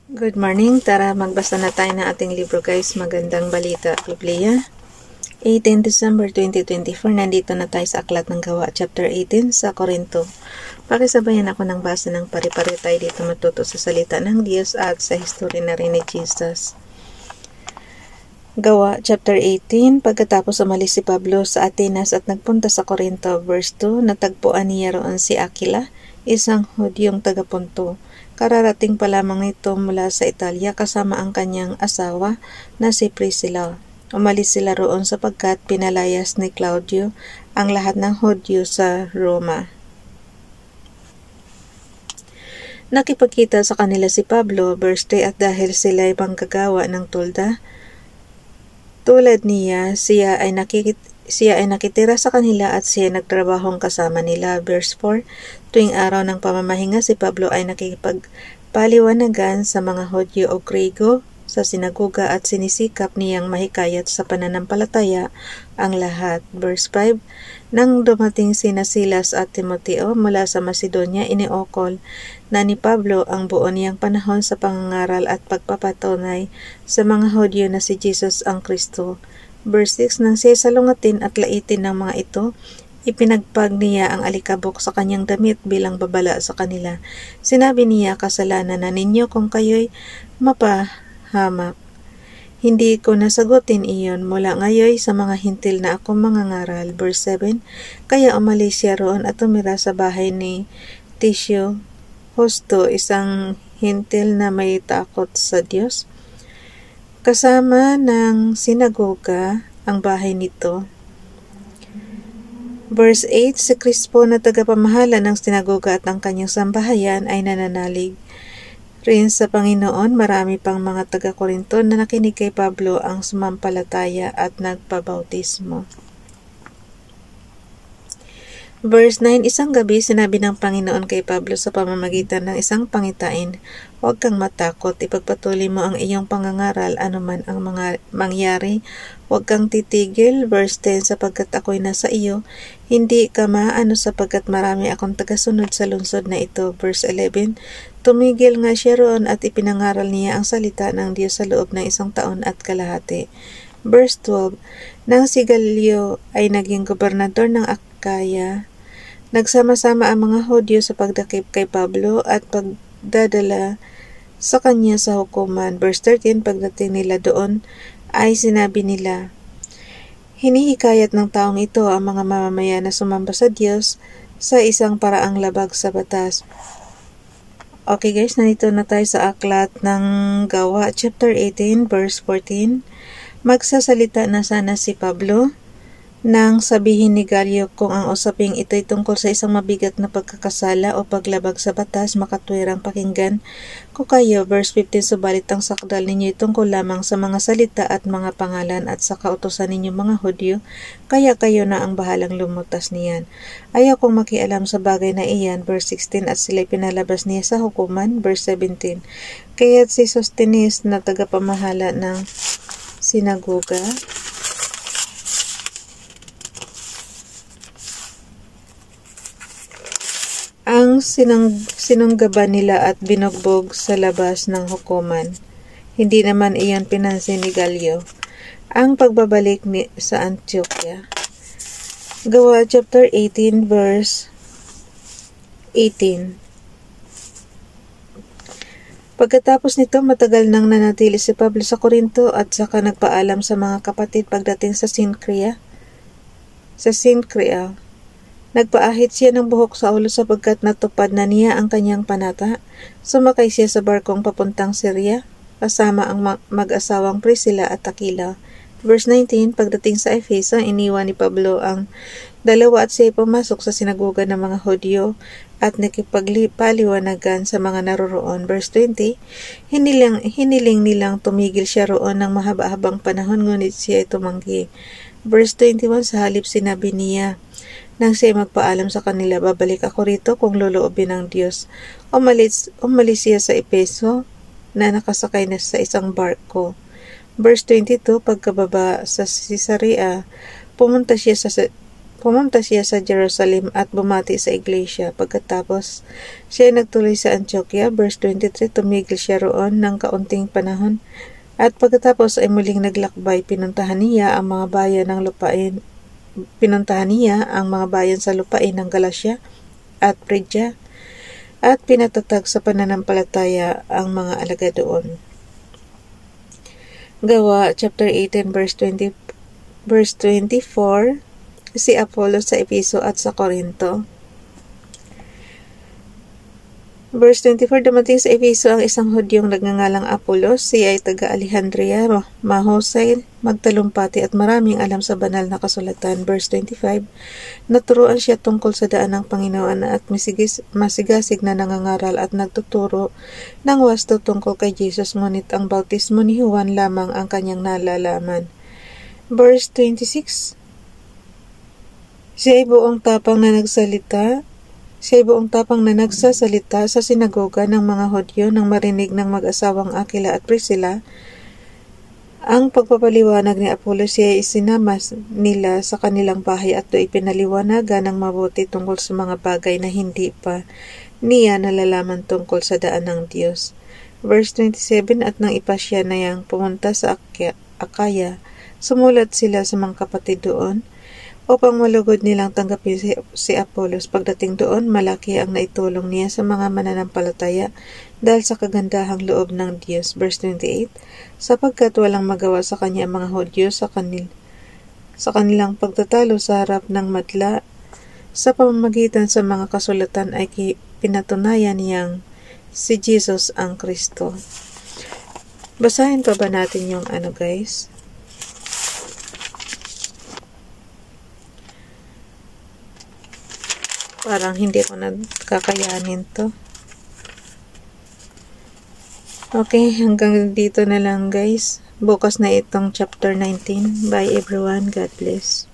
Good morning. Tara, magbasa na tayo ng ating libro guys. Magandang balita, Biblia. 18 December 2024. Nandito na tayo sa Aklat ng Gawa, chapter 18 sa Korinto. Pakisabayan ako ng basa ng pare-pare tayo dito matuto sa salita ng Diyos at sa history na rin ni Jesus. Gawa, chapter 18. Pagkatapos umalis si Pablo sa Atenas at nagpunta sa Korinto, verse 2, natagpuan niya roon si Aquila, isang Hudyong taga-Ponto. Kararating pa lamang nito mula sa Italia kasama ang kanyang asawa na si Priscilla. Umalis sila roon sapagkat pinalayas ni Claudio ang lahat ng Hudyo sa Roma. Nakipagkita sa kanila si Pablo, verse 3, at dahil sila ay manggagawa ng tulda, tulad niya, siya ay nakitira sa kanila at siya ay nagtrabahong kasama nila. Verse 4, tuwing araw ng pamamahinga, si Pablo ay nakikipagpaliwanagan sa mga Hudyo o Griego sa sinagoga at sinisikap niyang mahikayat sa pananampalataya ang lahat. Verse 5, nang dumating sina Silas at Timoteo mula sa Macedonia, iniokol na ni Pablo ang buo niyang panahon sa pangangaral at pagpapatunay sa mga Hudyo na si Jesus ang Kristo. Verse 6, nang siya salungatin at laitin ng mga ito, ipinagpag niya ang alikabok sa kanyang damit bilang babala sa kanila. Sinabi niya, kasalanan na ninyo kung kayo'y mapahamak. Hindi ko nasagutin iyon mula ngayon sa mga hintil na ako mangangaral. Verse 7, kaya umalis siya roon at tumira sa bahay ni Tisio Justo, isang hintil na may takot sa Diyos. Kasama ng sinagoga ang bahay nito. Verse 8, si Crispo na tagapamahala ng sinagoga at ang kanyang sambahayan ay nananalig rin sa Panginoon. Marami pang mga taga-Korinto na nakinig kay Pablo ang sumampalataya at nagpabautismo. Verse 9, isang gabi sinabi ng Panginoon kay Pablo sa pamamagitan ng isang pangitain, huwag kang matakot, ipagpatuloy mo ang iyong pangangaral anuman ang mga mangyari, huwag kang titigil. Verse 10, sapagkat ako'y nasa iyo, hindi ka maano sapagkat marami akong tagasunod sa lungsod na ito. Verse 11, tumigil nga siya roon at ipinangaral niya ang salita ng Diyos sa loob ng 1 taon at kalahati. Verse 12, nang si Gallio ay naging gobernador ng Akaya, nagsama-sama ang mga Hudyo sa pagdakip kay Pablo at pagdadala sa kanya sa hukuman. Verse 13, pagdating nila doon ay sinabi nila, hinihikayat ng taong ito ang mga mamamayan na sumamba sa Diyos sa isang paraang labag sa batas. Okay guys, nandito na tayo sa Aklat ng Gawa, chapter 18, verse 14. Magsasalita na sana si Pablo nang sabihin ni Gallio kung ang usaping ito'y tungkol sa isang mabigat na pagkakasala o paglabag sa batas, makatwirang pakinggan ko kayo. Verse 15, subalit ang sakdal ninyo'y tungkol lamang sa mga salita at mga pangalan at sa kautusan ninyo mga Hudyo, kaya kayo na ang bahalang lumutas niyan. Ayaw kong makialam sa bagay na iyan. Verse 16, at sila'y pinalabas niya sa hukuman. Verse 17, kaya't si Sostenes na tagapamahala ng sinagoga ang sinunggaban nila at binugbog sa labas ng hukuman. Hindi naman iyon pinansin ni Gallio. Ang pagbabalik sa Antioquia. Gawa chapter 18 verse 18. Pagkatapos nito, matagal nang nanatili si Pablo sa Korinto at saka nagpaalam sa mga kapatid pagdating sa Sincrea. Nagpaahit siya ng buhok sa ulo sapagkat natupad na niya ang kanyang panata. Sumakay siya sa barkong papuntang Syria, kasama ang mag-asawang Priscilla at Aquila. Verse 19, pagdating sa Efeso, iniwan ni Pablo ang dalawa at siya pumasok sa sinagoga ng mga Hudyo at nakipagpaliwanagan sa mga naroroon. Verse 20, hiniling nilang tumigil siya roon ng mahaba-habang panahon, ngunit siya ay tumanggi. Verse 21, sa halip sinabi niya, nang siya magpaalam sa kanila, babalik ako rito kung loloobin ng Diyos. Umalis siya sa Efeso na nakasakay na sa isang barko. Verse 22, pagkababa sa Caesarea, pumunta siya Pumunta siya sa Jerusalem at bumati sa iglesia. Pagkatapos, siya nagtuloy sa Antioquia. Verse 23, tumigil siya roon ng kaunting panahon. At pagkatapos ay muling naglakbay, pinuntahan niya ang mga bayan sa lupain ng Galacia at Phrygia, at pinatatag sa pananampalataya ang mga alagad doon. Gawa chapter 18 verse 24, si Apollos sa Efeso at sa Corinto. Verse 24, dumating sa Efeso ang isang Hudyong nagngangalang Apollos. Siya ay taga Alejandria, mahusay, magtalumpati at maraming alam sa banal na kasulatan. Verse 25, naturuan siya tungkol sa daan ng Panginoon at masigasig na nangangaral at nagtuturo ng wasto tungkol kay Jesus, ngunit ang bautismo ni Juan lamang ang kanyang nalalaman. Verse 26, Siya ay buong tapang na nagsasalita sa sinagoga ng mga Hudyo nang marinig ng mag-asawang Aquila at Priscilla ang pagpapaliwanag ni Apollos. Siya ay isinama nila sa kanilang bahay at do'y pinaliwanagan ng mabuti tungkol sa mga bagay na hindi pa niya nalalaman tungkol sa daan ng Diyos. Verse 27, at nang ipasya na yang pumunta sa Akaya, sumulat sila sa mga kapatid doon upang malugod nilang tanggapin si Apollos. Pagdating doon, malaki ang naitulong niya sa mga mananampalataya dahil sa kagandahang loob ng Diyos. Verse 28, sapagkat walang magawa sa kanya ang mga Hudyo sa kanilang pagtatalo sa harap ng madla, sa pamamagitan sa mga kasulatan ay pinatunayan niyang si Jesus ang Kristo. Basahin pa ba natin yung guys? Parang hindi ko nagkakayanin to. Okay, hanggang dito na lang guys. Bukas na itong chapter 19. Bye everyone. God bless.